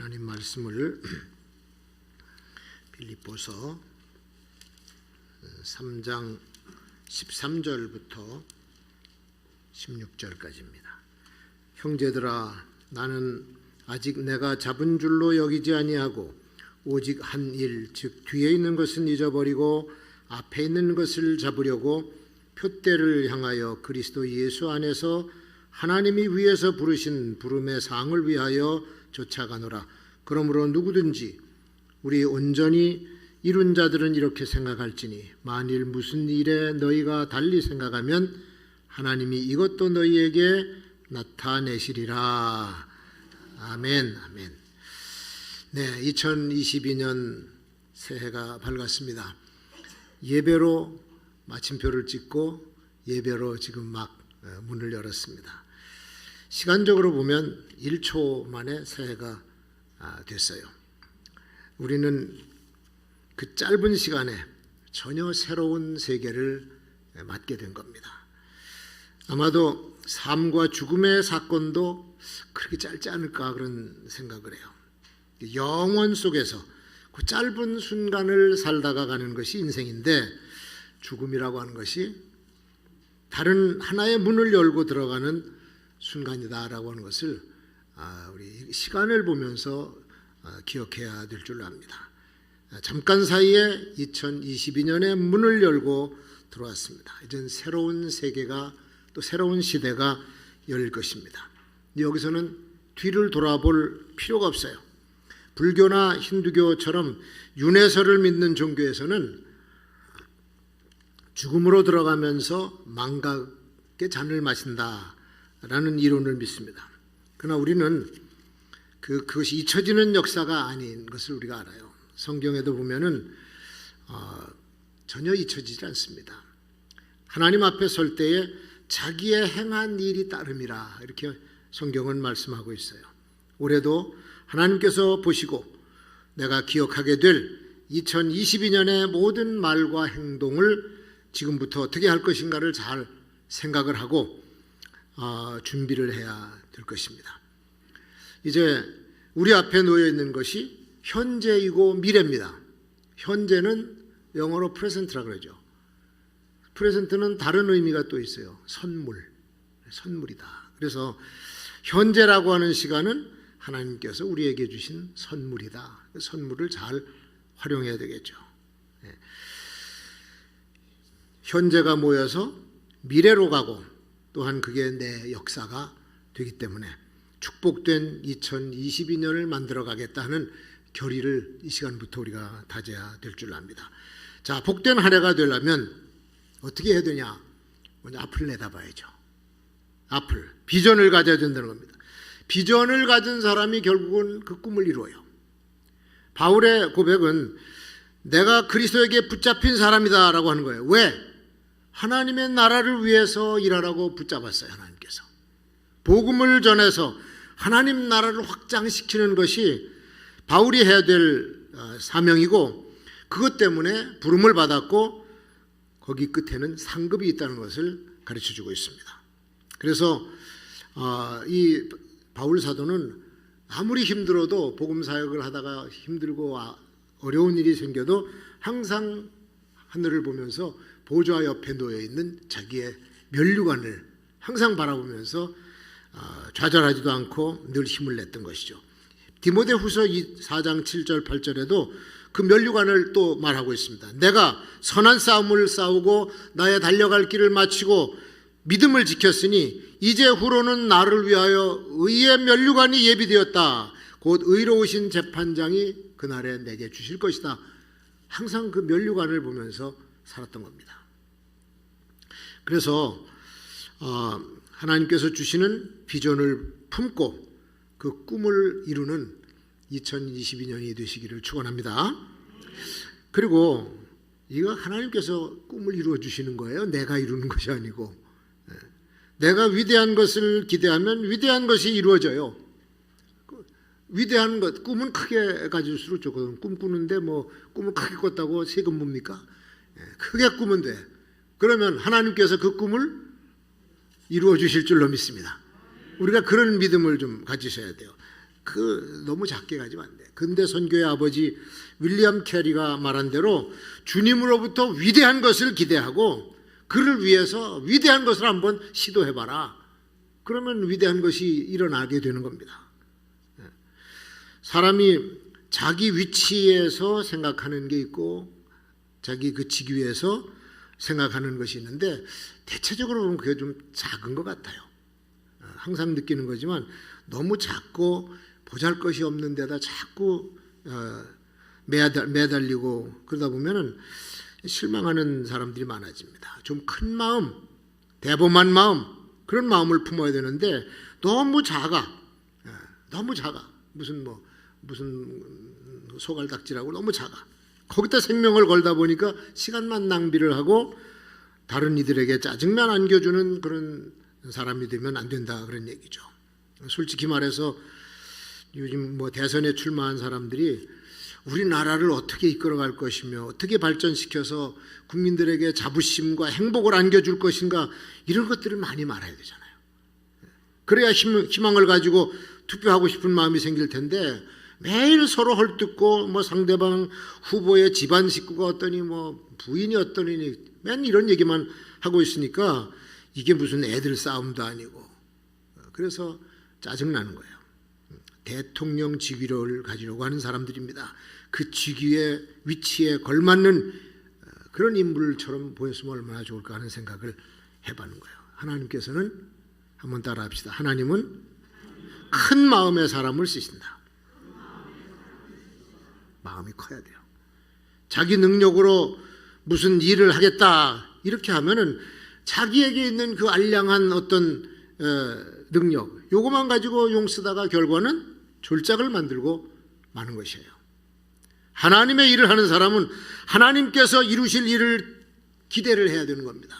하나님 말씀을 빌립보서 3장 13절부터 16절까지입니다. 형제들아, 나는 아직 내가 잡은 줄로 여기지 아니하고 오직 한 일, 즉 뒤에 있는 것은 잊어버리고 앞에 있는 것을 잡으려고 표대를 향하여 그리스도 예수 안에서 하나님이 위에서 부르신 부름의 상을 위하여 쫓아가노라. 그러므로 누구든지 우리 온전히 이룬 자들은 이렇게 생각할지니 만일 무슨 일에 너희가 달리 생각하면 하나님이 이것도 너희에게 나타내시리라. 아멘. 아멘. 네, 2022년 새해가 밝았습니다. 예배로 마침표를 찍고 예배로 지금 막 문을 열었습니다. 시간적으로 보면 1초 만에 새해가 됐어요. 우리는 그 짧은 시간에 전혀 새로운 세계를 맞게 된 겁니다. 아마도 삶과 죽음의 사건도 그렇게 짧지 않을까 그런 생각을 해요. 영원 속에서 그 짧은 순간을 살다가 가는 것이 인생인데, 죽음이라고 하는 것이 다른 하나의 문을 열고 들어가는 순간이다라고 하는 것을 우리 시간을 보면서 기억해야 될 줄로 압니다. 잠깐 사이에 2022년의 문을 열고 들어왔습니다. 이젠 새로운 세계가 또 새로운 시대가 열릴 것입니다. 여기서는 뒤를 돌아볼 필요가 없어요. 불교나 힌두교처럼 윤회설을 믿는 종교에서는 죽음으로 들어가면서 망각의 잔을 마신다라는 이론을 믿습니다. 그러나 우리는 그것이 잊혀지는 역사가 아닌 것을 우리가 알아요. 성경에도 보면은 전혀 잊혀지지 않습니다. 하나님 앞에 설 때에 자기의 행한 일이 따름이라, 이렇게 성경은 말씀하고 있어요. 올해도 하나님께서 보시고 내가 기억하게 될 2022년의 모든 말과 행동을 지금부터 어떻게 할 것인가를 잘 생각을 하고 준비를 해야 될 것입니다. 이제 우리 앞에 놓여 있는 것이 현재이고 미래입니다. 현재는 영어로 프레젠트라고 그러죠. 프레젠트는 다른 의미가 또 있어요. 선물이다. 그래서 현재라고 하는 시간은 하나님께서 우리에게 주신 선물이다. 그 선물을 잘 활용해야 되겠죠. 현재가 모여서 미래로 가고 또한 그게 내 역사가 되기 때문에 축복된 2022년을 만들어 가겠다 하는 결의를 이 시간부터 우리가 다져야 될 줄 압니다. 자, 복된 한 해가 되려면 어떻게 해야 되냐? 먼저 앞을 내다봐야죠. 앞을, 비전을 가져야 된다는 겁니다. 비전을 가진 사람이 결국은 그 꿈을 이루어요. 바울의 고백은 내가 그리스도에게 붙잡힌 사람이다 라고 하는 거예요. 왜? 하나님의 나라를 위해서 일하라고 붙잡았어요. 하나님께서 복음을 전해서 하나님 나라를 확장시키는 것이 바울이 해야 될 사명이고, 그것 때문에 부름을 받았고 거기 끝에는 상급이 있다는 것을 가르쳐주고 있습니다. 그래서 이 바울 사도는 아무리 힘들어도 복음 사역을 하다가 힘들고 어려운 일이 생겨도 항상 하늘을 보면서 보좌 옆에 놓여 있는 자기의 면류관을 항상 바라보면서 좌절하지도 않고 늘 힘을 냈던 것이죠. 디모데후서 4장 7절 8절에도 그 면류관을 또 말하고 있습니다. 내가 선한 싸움을 싸우고 나의 달려갈 길을 마치고 믿음을 지켰으니 이제 후로는 나를 위하여 의의 면류관이 예비되었다. 곧 의로우신 재판장이 그날에 내게 주실 것이다. 항상 그 면류관을 보면서 살았던 겁니다. 그래서 하나님께서 주시는 비전을 품고 그 꿈을 이루는 2022년이 되시기를 축원합니다. 그리고 이거 하나님께서 꿈을 이루어 주시는 거예요. 내가 이루는 것이 아니고. 내가 위대한 것을 기대하면 위대한 것이 이루어져요. 위대한 것, 꿈은 크게 가질수록 좋거든. 꿈꾸는데 뭐 꿈을 크게 꿨다고 세금 뭡니까? 크게 꾸면 돼. 그러면 하나님께서 그 꿈을 이루어 주실 줄로 믿습니다. 우리가 그런 믿음을 좀 가지셔야 돼요. 너무 작게 가지면 안 돼. 근대 선교의 아버지 윌리엄 캐리가 말한 대로 주님으로부터 위대한 것을 기대하고 그를 위해서 위대한 것을 한번 시도해봐라. 그러면 위대한 것이 일어나게 되는 겁니다. 사람이 자기 위치에서 생각하는 게 있고 자기 그 직위에서 생각하는 것이 있는데 대체적으로 보면 그게 좀 작은 것 같아요. 항상 느끼는 거지만 너무 작고 보잘것이 없는 데다 자꾸 매달리고 그러다 보면은 실망하는 사람들이 많아집니다. 좀 큰 마음, 대범한 마음, 그런 마음을 품어야 되는데 너무 작아. 너무 작아. 무슨 소갈딱지라고 너무 작아. 거기다 생명을 걸다 보니까 시간만 낭비를 하고 다른 이들에게 짜증만 안겨주는 그런 사람이 되면 안 된다, 그런 얘기죠. 솔직히 말해서 요즘 대선에 출마한 사람들이 우리나라를 어떻게 이끌어갈 것이며 어떻게 발전시켜서 국민들에게 자부심과 행복을 안겨줄 것인가, 이런 것들을 많이 말해야 되잖아요. 그래야 희망을 가지고 투표하고 싶은 마음이 생길 텐데 매일 서로 헐뜯고 상대방 후보의 집안 식구가 어떠니 부인이 어떠니 맨 이런 얘기만 하고 있으니까 이게 무슨 애들 싸움도 아니고 그래서 짜증나는 거예요. 대통령 직위를 가지려고 하는 사람들입니다. 그 직위의 위치에 걸맞는 그런 인물처럼 보였으면 얼마나 좋을까 하는 생각을 해보는 거예요. 하나님께서는 한번 따라 합시다. 하나님은 큰 마음의 사람을 쓰신다. 마음이 커야 돼요. 자기 능력으로 무슨 일을 하겠다 이렇게 하면은 자기에게 있는 그 알량한 어떤 능력, 요거만 가지고 용 쓰다가 결과는 졸작을 만들고 마는 것이에요. 하나님의 일을 하는 사람은 하나님께서 이루실 일을 기대를 해야 되는 겁니다.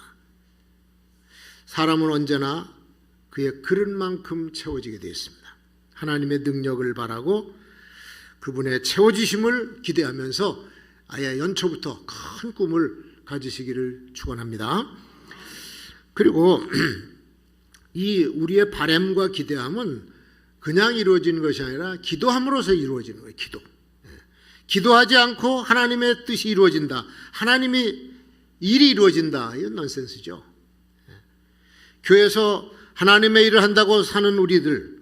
사람은 언제나 그의 그릇만큼 채워지게 되어 있습니다. 하나님의 능력을 바라고 그분의 채워지심을 기대하면서 아예 연초부터 큰 꿈을 가지시기를 축원합니다. 그리고 이 우리의 바람과 기대함은 그냥 이루어지는 것이 아니라 기도함으로써 이루어지는 거예요. 기도하지 않고 하나님의 뜻이 이루어진다, 하나님의 일이 이루어진다, 이건 넌센스죠. 교회에서 하나님의 일을 한다고 사는 우리들,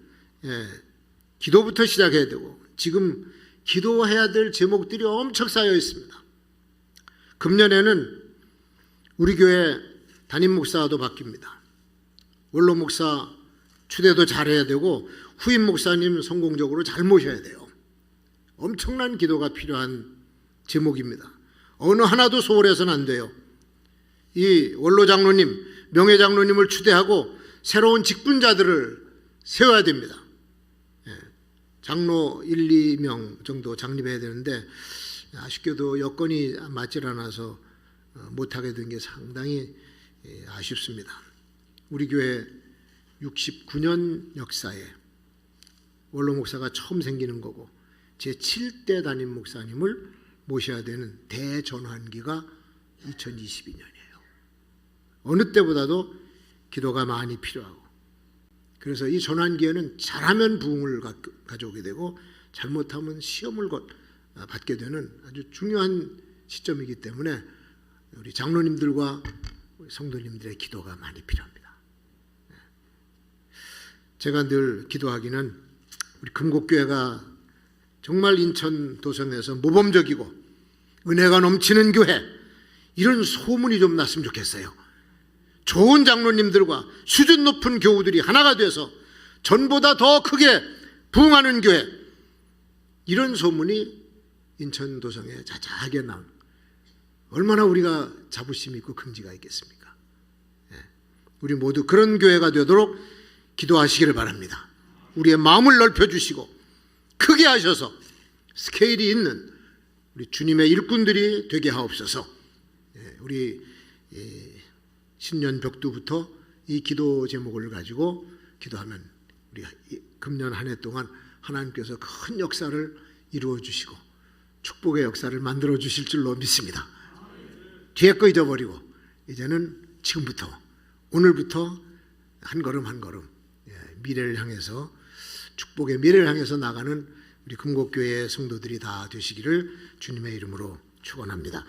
기도부터 시작해야 되고 지금 기도해야 될 제목들이 엄청 쌓여 있습니다. 금년에는 우리 교회 담임 목사도 바뀝니다. 원로 목사 추대도 잘해야 되고 후임 목사님 성공적으로 잘 모셔야 돼요. 엄청난 기도가 필요한 제목입니다. 어느 하나도 소홀해서는 안 돼요. 이 원로 장로님, 명예 장로님을 추대하고 새로운 직분자들을 세워야 됩니다. 장로 1, 2명 정도 창립해야 되는데 아쉽게도 여건이 맞질 않아서 못하게 된 게 상당히 아쉽습니다. 우리 교회 69년 역사에 원로 목사가 처음 생기는 거고 제7대 담임 목사님을 모셔야 되는 대전환기가 2022년이에요. 어느 때보다도 기도가 많이 필요하고, 그래서 이 전환기에는 잘하면 부흥을 가져오게 되고 잘못하면 시험을 받게 되는 아주 중요한 시점이기 때문에 우리 장로님들과 성도님들의 기도가 많이 필요합니다. 제가 늘 기도하기는 우리 금곡교회가 정말 인천 도성에서 모범적이고 은혜가 넘치는 교회, 이런 소문이 좀 났으면 좋겠어요. 좋은 장로님들과 수준 높은 교우들이 하나가 돼서 전보다 더 크게 부흥하는 교회, 이런 소문이 인천 도성에 자자하게 나온, 얼마나 우리가 자부심이 있고 긍지가 있겠습니까? 우리 모두 그런 교회가 되도록 기도하시기를 바랍니다. 우리의 마음을 넓혀주시고 크게 하셔서 스케일이 있는 우리 주님의 일꾼들이 되게 하옵소서. 우리 신년 벽두부터 이 기도 제목을 가지고 기도하면 우리 금년 한 해 동안 하나님께서 큰 역사를 이루어 주시고 축복의 역사를 만들어 주실 줄로 믿습니다. 뒤에 거 잊어버리고 이제는 지금부터, 오늘부터 한 걸음 한 걸음 미래를 향해서 축복의 미래를 향해서 나가는 우리 금곡교회 성도들이 다 되시기를 주님의 이름으로 축원합니다.